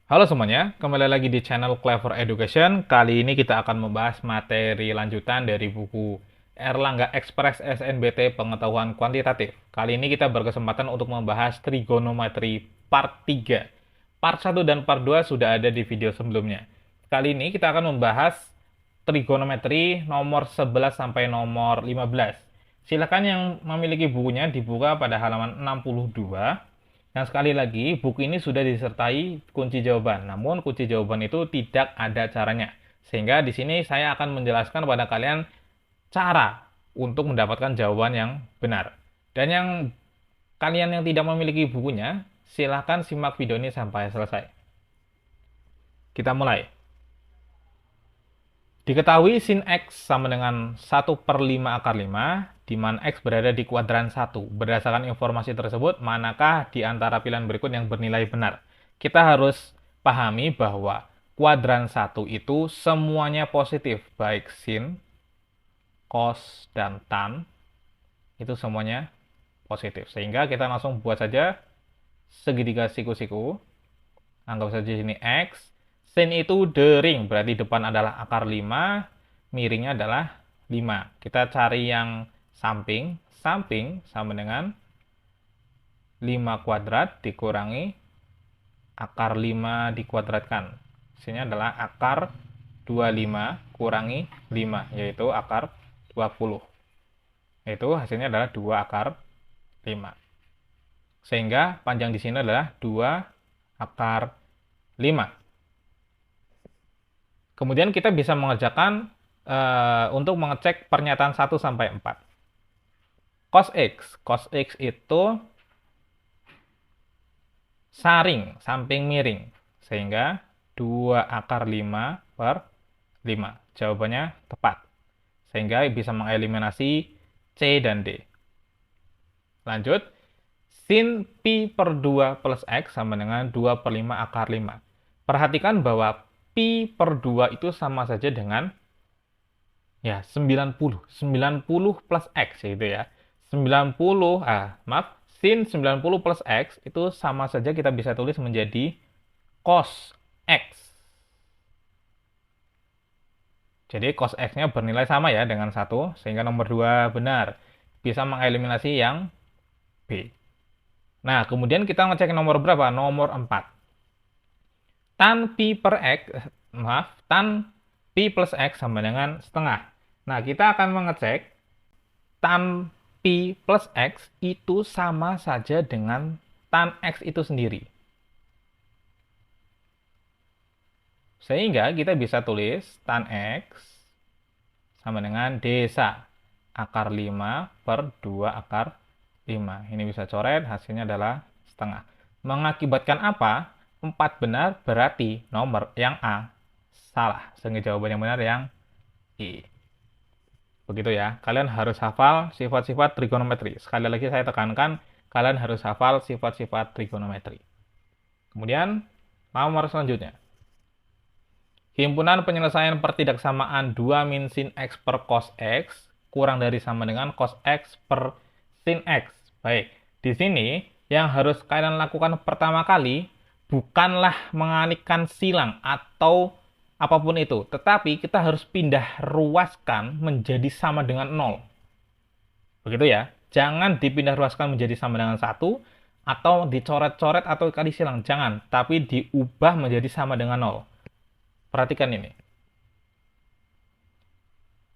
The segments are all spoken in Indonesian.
Halo semuanya, kembali lagi di channel Clever Education. Kali ini kita akan membahas materi lanjutan dari buku Erlangga Express SNBT Pengetahuan Kuantitatif. Kali ini kita berkesempatan untuk membahas trigonometri part 3. Part 1 dan part 2 sudah ada di video sebelumnya. Kali ini kita akan membahas trigonometri nomor 11 sampai nomor 15. Silakan yang memiliki bukunya dibuka pada halaman 62. Dan sekali lagi, buku ini sudah disertai kunci jawaban. Namun, kunci jawaban itu tidak ada caranya. Sehingga di sini saya akan menjelaskan kepada kalian cara untuk mendapatkan jawaban yang benar. Dan yang kalian yang tidak memiliki bukunya, silahkan simak video ini sampai selesai. Kita mulai. Diketahui sin X sama dengan 1/5 akar 5, di mana X berada di kuadran 1. Berdasarkan informasi tersebut, manakah di antara pilihan berikut yang bernilai benar? Kita harus pahami bahwa kuadran 1 itu semuanya positif, baik sin, cos, dan tan, itu semuanya positif. Sehingga kita langsung buat saja segitiga siku-siku. Anggap saja di sini X. Sin itu dering, berarti depan adalah akar 5, miringnya adalah 5. Kita cari yang samping. Samping sama dengan 5 kuadrat dikurangi akar 5 dikuadratkan. Hasilnya adalah akar 25 kurangi 5, yaitu akar 20. Yaitu hasilnya adalah 2 akar 5. Sehingga panjang di sini adalah 2 akar 5. Kemudian kita bisa mengerjakan untuk mengecek pernyataan 1 sampai 4. Cos X itu saring, samping miring. Sehingga 2 akar 5 per 5. Jawabannya tepat. Sehingga bisa mengeliminasi C dan D. Lanjut. Sin pi per 2 plus X sama dengan 2/5 akar 5. Perhatikan bahwa pi per 2 itu sama saja dengan ya 90. 90 plus X gitu ya. 90, sin 90 plus X itu sama saja kita bisa tulis menjadi cos X. Jadi cos X-nya bernilai sama ya dengan 1, sehingga nomor 2 benar. Bisa mengeliminasi yang B. Nah, kemudian kita ngecek nomor berapa? Nomor 4. Tan pi per X, tan pi plus X sama dengan setengah. Nah, kita akan mengecek tan pi plus X itu sama saja dengan tan X itu sendiri. Sehingga kita bisa tulis tan X sama dengan desa akar 5 per 2 akar 5. Ini bisa coret, hasilnya adalah setengah. Mengakibatkan apa? 4 benar berarti nomor yang A salah. Sehingga jawaban yang benar yang I. Begitu ya. Kalian harus hafal sifat-sifat trigonometri. Sekali lagi saya tekankan, kalian harus hafal sifat-sifat trigonometri. Kemudian, nomor selanjutnya. Himpunan penyelesaian pertidaksamaan 2 min sin X per cos X kurang dari sama dengan cos X per sin X. Baik, di sini yang harus kalian lakukan pertama kali bukanlah mengalihkan silang atau apapun itu, tetapi kita harus pindah ruaskan menjadi sama dengan 0. Begitu ya. Jangan dipindah ruaskan menjadi sama dengan 1 atau dicoret-coret atau kali silang. Jangan, tapi diubah menjadi sama dengan 0. Perhatikan ini.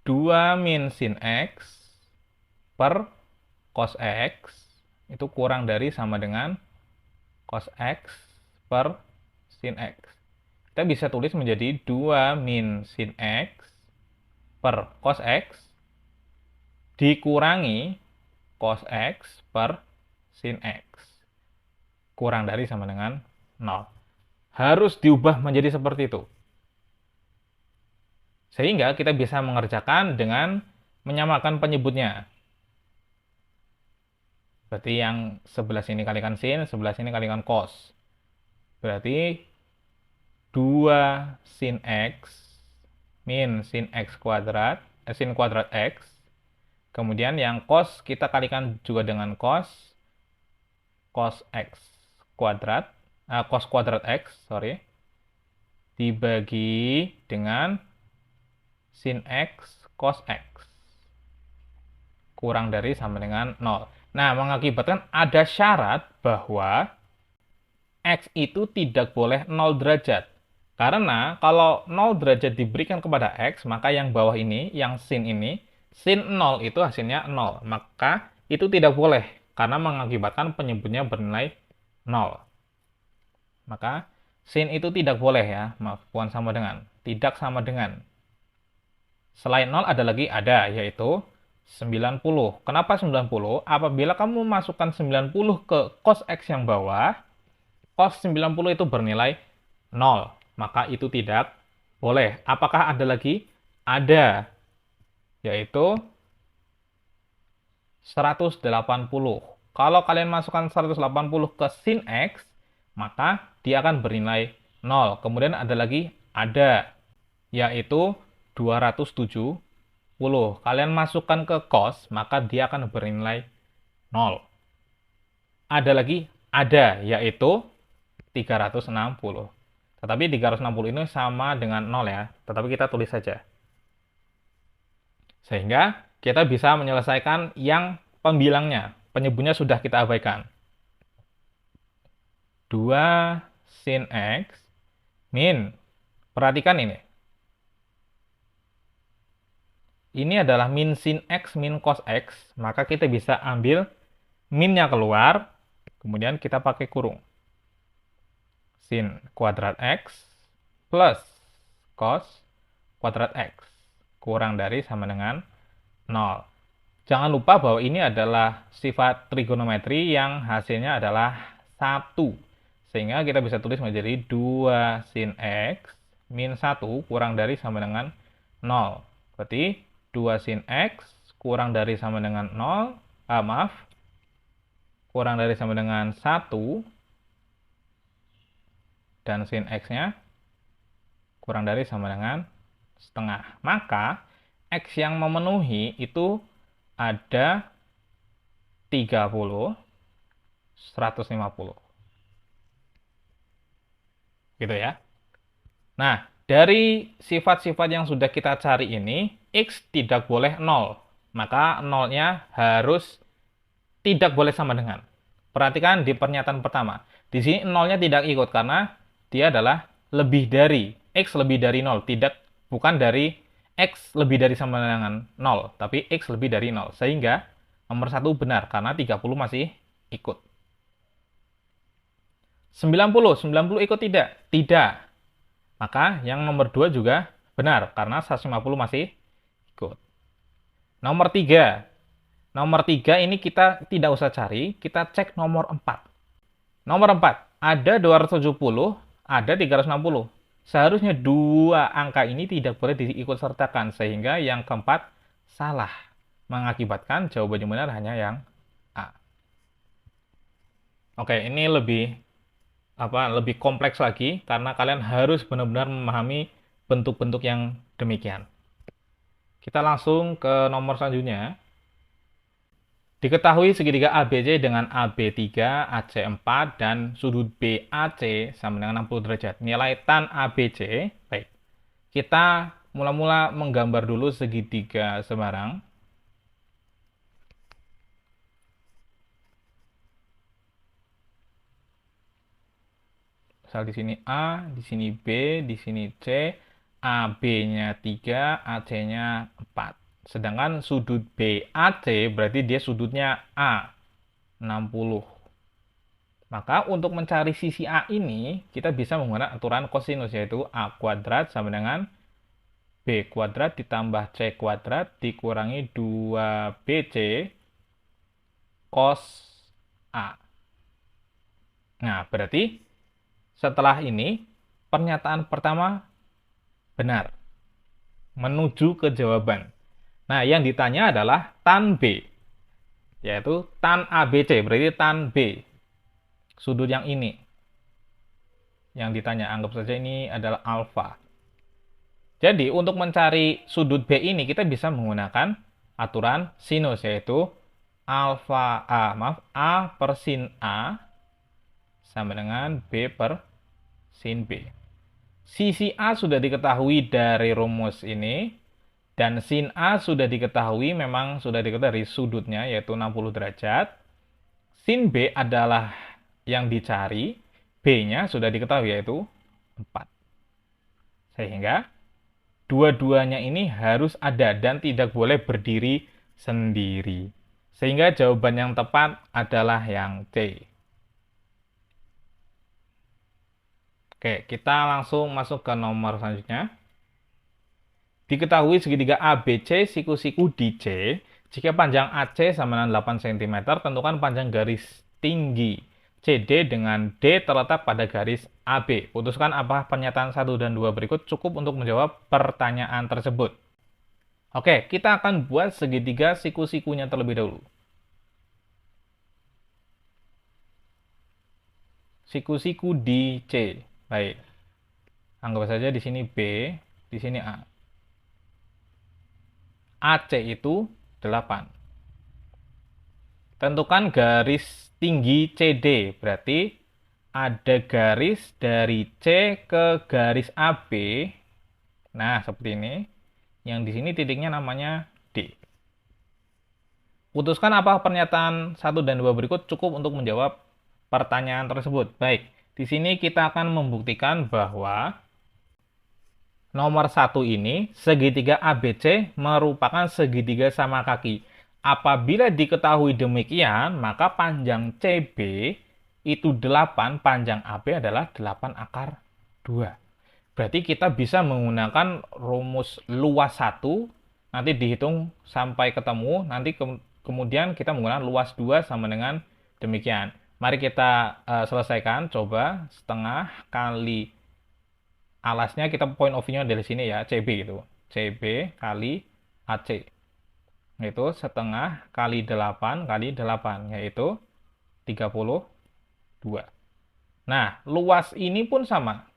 2 min sin X per cos X itu kurang dari sama dengan cos X per sin X. Kita bisa tulis menjadi 2 min sin X per cos X dikurangi cos X per sin X. Kurang dari sama dengan 0. Harus diubah menjadi seperti itu. Sehingga kita bisa mengerjakan dengan menyamakan penyebutnya. Berarti yang sebelah sini kalikan sin, sebelah sini kalikan cos. Berarti 2 sin X min sin X kuadrat, sin kuadrat X. Kemudian yang cos kita kalikan juga dengan cos X kuadrat, cos kuadrat X, sorry. dibagi dengan sin X cos X kurang dari sama dengan 0. Nah, mengakibatkan ada syarat bahwa X itu tidak boleh 0 derajat. Karena kalau 0 derajat diberikan kepada X, maka yang bawah ini, yang sin ini, sin 0 itu hasilnya 0. Maka itu tidak boleh, karena mengakibatkan penyebutnya bernilai 0. Maka sin itu tidak boleh ya, maaf, bukan sama dengan. Tidak sama dengan. Selain 0 ada lagi, yaitu 90. Kenapa 90? Apabila kamu masukkan 90 ke cos X yang bawah, cos 90 itu bernilai 0. Maka itu tidak boleh. Apakah ada lagi? Ada. Yaitu 180. Kalau kalian masukkan 180 ke sin X, maka dia akan bernilai 0. Kemudian ada lagi? Ada. Yaitu 270. Kalian masukkan ke cos, maka dia akan bernilai 0. Ada lagi? Ada, yaitu 360. Tetapi 360 ini sama dengan 0 ya, tetapi kita tulis saja. Sehingga kita bisa menyelesaikan yang pembilangnya, penyebutnya sudah kita abaikan. 2 sin X min, perhatikan ini. Ini adalah min sin X min cos X, maka kita bisa ambil minnya keluar, kemudian kita pakai kurung. Sin kuadrat X plus cos kuadrat X kurang dari sama dengan 0. Jangan lupa bahwa ini adalah sifat trigonometri yang hasilnya adalah 1. Sehingga kita bisa tulis menjadi 2 sin X min 1 kurang dari sama dengan 0. Berarti 2 sin X kurang dari sama dengan 0, kurang dari sama dengan 1, dan sin X-nya kurang dari sama dengan setengah. Maka X yang memenuhi itu ada 30, 150. Gitu ya. Nah, dari sifat-sifat yang sudah kita cari ini, X tidak boleh 0. Maka 0-nya harus tidak boleh sama dengan. Perhatikan di pernyataan pertama. Di sini 0-nya tidak ikut karena dia adalah lebih dari. X lebih dari 0. Bukan dari X lebih dari sama dengan 0. Tapi X lebih dari 0. Sehingga nomor 1 benar karena 30 masih ikut. 90 ikut tidak? Tidak. Maka yang nomor 2 juga benar, karena 150 masih ikut. Nomor 3. Nomor 3 ini kita tidak usah cari, kita cek nomor 4. Nomor 4, ada 270, ada 360. Seharusnya dua angka ini tidak boleh diikutsertakan, sehingga yang keempat salah. Mengakibatkan jawaban yang benar hanya yang A. Oke, ini lebih kompleks lagi karena kalian harus benar-benar memahami bentuk-bentuk yang demikian. Kita langsung ke nomor selanjutnya. Diketahui segitiga ABC dengan AB3, AC4, dan sudut BAC sama dengan 60 derajat. Nilai tan ABC, baik. Kita mula-mula menggambar dulu segitiga sembarang. Misal di sini A, di sini B, di sini C, AB-nya 3, AC-nya 4. Sedangkan sudut BAC berarti dia sudutnya A, 60. Maka untuk mencari sisi A ini, kita bisa menggunakan aturan kosinus, yaitu A kuadrat sama dengan B kuadrat ditambah C kuadrat dikurangi 2BC cos A. Nah, berarti setelah ini, pernyataan pertama benar. Menuju ke jawaban. Nah, yang ditanya adalah tan B. Yaitu tan ABC, berarti tan B. Sudut yang ini. Yang ditanya, anggap saja ini adalah alfa. Jadi, untuk mencari sudut B ini, kita bisa menggunakan aturan sinus, yaitu A per sin A sama dengan B per sin B. Sisi A sudah diketahui dari rumus ini, dan sin A sudah diketahui, memang sudah diketahui dari sudutnya, yaitu 60 derajat. Sin B adalah yang dicari, B-nya sudah diketahui, yaitu 4. Sehingga dua-duanya ini harus ada dan tidak boleh berdiri sendiri. Sehingga jawaban yang tepat adalah yang C. Oke, kita langsung masuk ke nomor selanjutnya. Diketahui segitiga ABC siku-siku di C. Jika panjang AC sama dengan 8 cm, tentukan panjang garis tinggi CD dengan D terletak pada garis AB. Putuskan apakah pernyataan 1 dan 2 berikut cukup untuk menjawab pertanyaan tersebut. Oke, kita akan buat segitiga siku-sikunya terlebih dahulu. Siku-siku di C. Baik. Anggap saja di sini B, di sini A. AC itu 8. Tentukan garis tinggi CD. Berarti ada garis dari C ke garis AB. Nah, seperti ini. Yang di sini titiknya namanya D. Putuskan apakah pernyataan 1 dan 2 berikut cukup untuk menjawab pertanyaan tersebut. Baik, di sini kita akan membuktikan bahwa nomor 1 ini, segitiga ABC merupakan segitiga sama kaki. Apabila diketahui demikian, maka panjang CB itu 8, panjang AB adalah 8 akar 2. Berarti kita bisa menggunakan rumus luas 1, nanti dihitung sampai ketemu, nanti kemudian kita menggunakan luas 2 sama dengan demikian. Mari kita selesaikan, coba setengah kali alasnya, kita point of view-nya dari sini ya, CB gitu. CB kali AC. Yaitu setengah kali 8 kali 8, yaitu 32. Nah, luas ini pun sama.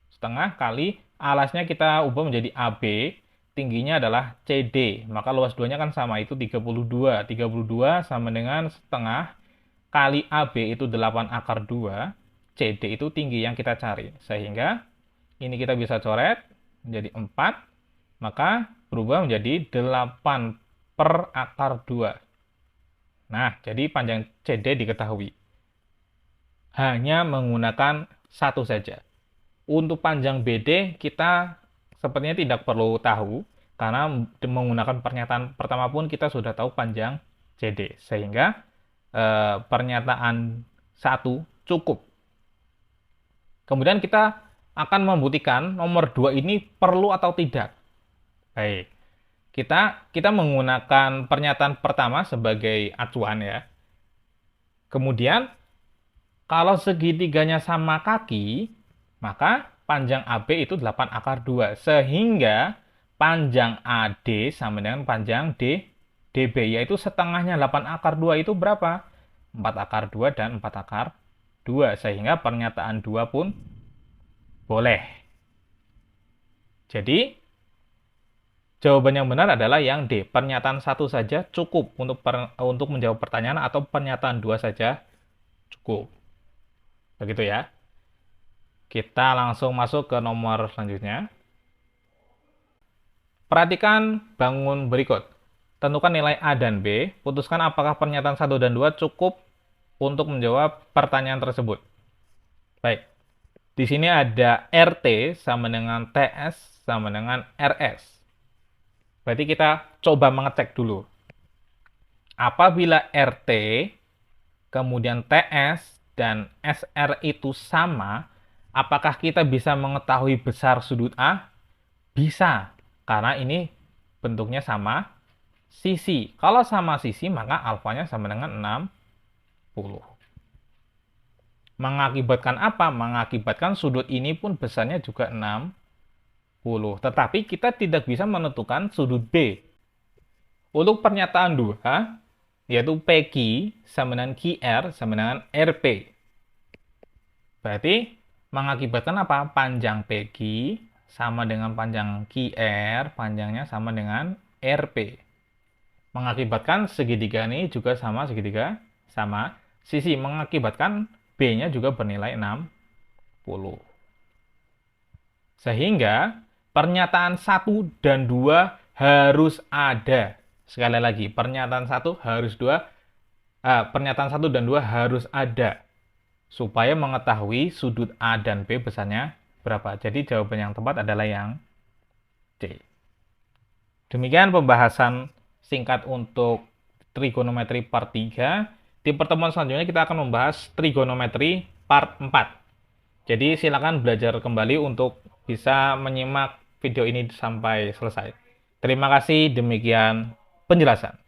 Setengah kali alasnya kita ubah menjadi AB, tingginya adalah CD. Maka luas 2-nya kan sama, itu 32. 32 sama dengan setengah kali AB itu 8 akar 2, CD itu tinggi yang kita cari. Sehingga ini kita bisa coret menjadi 4, maka berubah menjadi 8 per akar 2. Nah, jadi panjang CD diketahui. Hanya menggunakan satu saja. Untuk panjang BD kita sepertinya tidak perlu tahu, karena menggunakan pernyataan pertama pun kita sudah tahu panjang CD. Sehingga pernyataan 1 cukup. Kemudian kita akan membuktikan nomor 2 ini perlu atau tidak. Baik, kita menggunakan pernyataan pertama sebagai acuan ya. Kemudian, kalau segitiganya sama kaki, maka panjang AB itu 8 akar 2. Sehingga panjang AD sama dengan panjang DB, yaitu setengahnya 8 akar 2 itu berapa? 4 akar 2 dan 4 akar 2. Sehingga pernyataan 2 pun boleh. Jadi, jawaban yang benar adalah yang D. Pernyataan 1 saja cukup untuk menjawab pertanyaan, atau pernyataan 2 saja cukup. Begitu ya. Kita langsung masuk ke nomor selanjutnya. Perhatikan bangun berikut. Tentukan nilai A dan B. Putuskan apakah pernyataan 1 dan 2 cukup untuk menjawab pertanyaan tersebut. Baik. Di sini ada RT sama dengan TS sama dengan RS. Berarti kita coba mengecek dulu. Apabila RT, kemudian TS, dan SR itu sama, apakah kita bisa mengetahui besar sudut A? Bisa, karena ini bentuknya sama sisi. Kalau sama sisi, maka alfanya sama dengan 60. Mengakibatkan apa? Mengakibatkan sudut ini pun besarnya juga 60. Tetapi kita tidak bisa menentukan sudut B. Untuk pernyataan 2, yaitu PQ sama dengan QR sama dengan RP. Berarti mengakibatkan apa? Panjang PQ sama dengan panjang QR, panjangnya sama dengan RP. Mengakibatkan segitiga ini juga sama segitiga, sama sisi, mengakibatkan B-nya juga bernilai 60. Sehingga pernyataan 1 dan 2 harus ada. Sekali lagi, pernyataan 1 harus 2, pernyataan 1 dan 2 harus ada supaya mengetahui sudut A dan B besarnya berapa. Jadi jawaban yang tepat adalah yang C. Demikian pembahasan singkat untuk trigonometri part 3. Di pertemuan selanjutnya kita akan membahas trigonometri part 4. Jadi silakan belajar kembali untuk bisa menyimak video ini sampai selesai. Terima kasih, demikian penjelasan.